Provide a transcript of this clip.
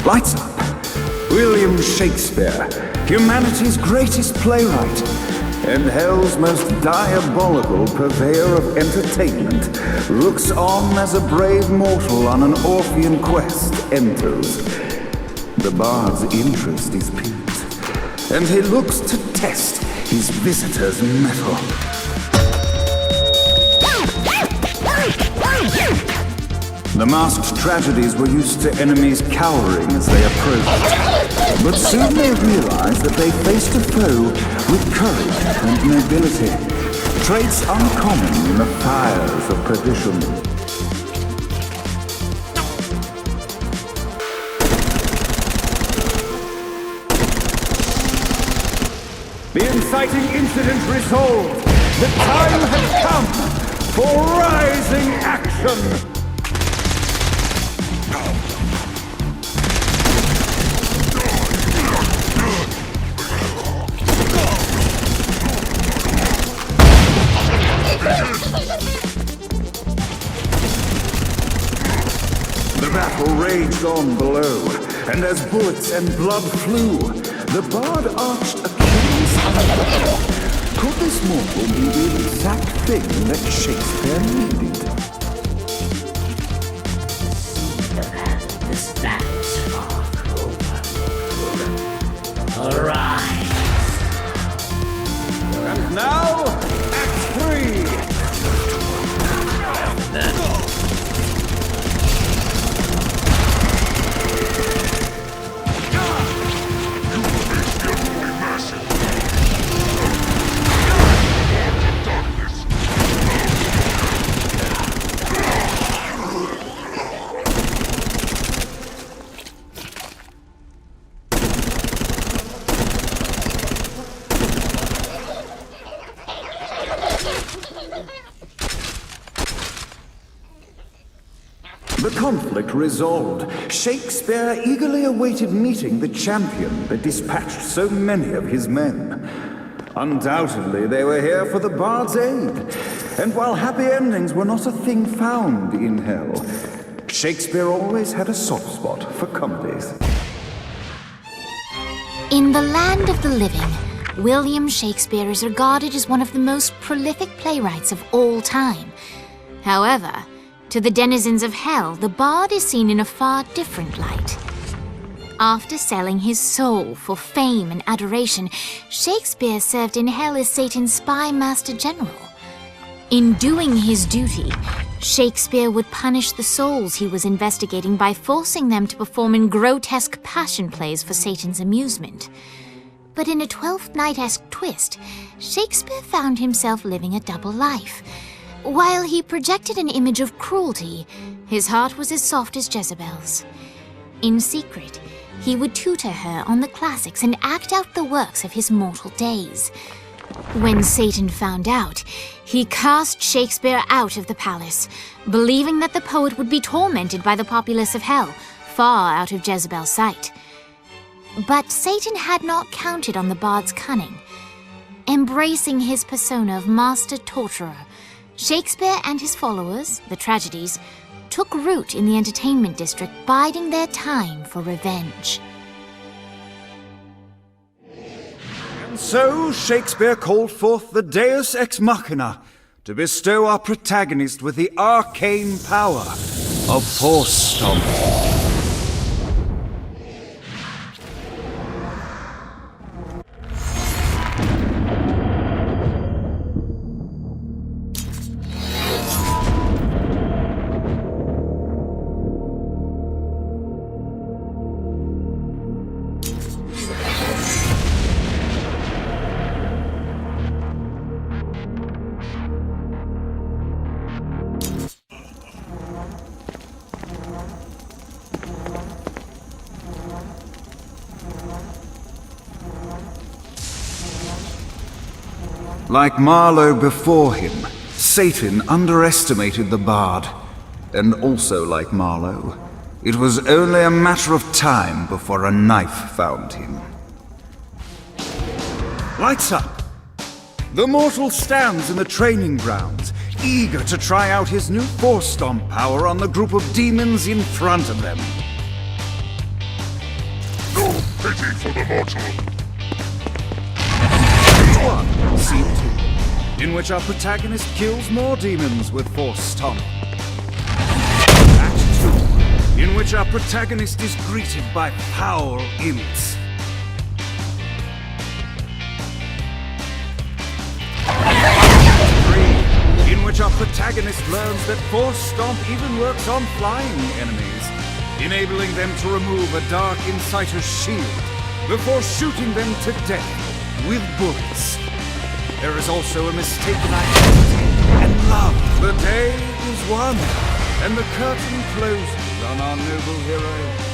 Lights up. William Shakespeare, humanity's greatest playwright, and hell's most diabolical purveyor of entertainment, looks on as a brave mortal on an Orphean quest enters. The bard's interest is piqued, and he looks to test his visitor's mettle. The masked tragedies were used to enemies cowering as they approached, but soon they realized that they faced a foe with courage and nobility, traits uncommon in the fires of perdition. The inciting incident resolved. The time has come for rising action! The battle raged on below, and as bullets and blood flew, the bard arched a curious eyebrow. Could this mortal be the exact thing that Shakespeare needed? This battle's far over. Arise! And now, Act 3! The conflict resolved. Shakespeare eagerly awaited meeting the champion that dispatched so many of his men. Undoubtedly, they were here for the bard's aid. And while happy endings were not a thing found in hell, Shakespeare always had a soft spot for comedies. In the land of the living, William Shakespeare is regarded as one of the most prolific playwrights of all time. However, to the denizens of hell, the bard is seen in a far different light. After selling his soul for fame and adoration, Shakespeare served in hell as Satan's spy master general. In doing his duty, Shakespeare would punish the souls he was investigating by forcing them to perform in grotesque passion plays for Satan's amusement. But in a Twelfth Night-esque twist, Shakespeare found himself living a double life. While he projected an image of cruelty, his heart was as soft as Jezebel's. In secret, he would tutor her on the classics and act out the works of his mortal days. When Satan found out, he cast Shakespeare out of the palace, believing that the poet would be tormented by the populace of hell, far out of Jezebel's sight. But Satan had not counted on the bard's cunning. Embracing his persona of master torturer, Shakespeare and his followers, the tragedies, took root in the entertainment district, biding their time for revenge. And so Shakespeare called forth the Deus Ex Machina to bestow our protagonist with the arcane power of Force Stomp. Like Marlowe before him, Satan underestimated the bard. And also like Marlowe, it was only a matter of time before a knife found him. Lights up! The mortal stands in the training grounds, eager to try out his new Force Stomp power on the group of demons in front of them. No pity for the mortal. Act 1, Scene 2, in which our protagonist kills more demons with Force Stomp. Act 2, in which our protagonist is greeted by foul imps. Act 3, in which our protagonist learns that Force Stomp even works on flying enemies, enabling them to remove a Dark Inciter's shield before shooting them to death with bullets. There is also a mistaken identity and love. The day is won, and the curtain closes on our noble hero.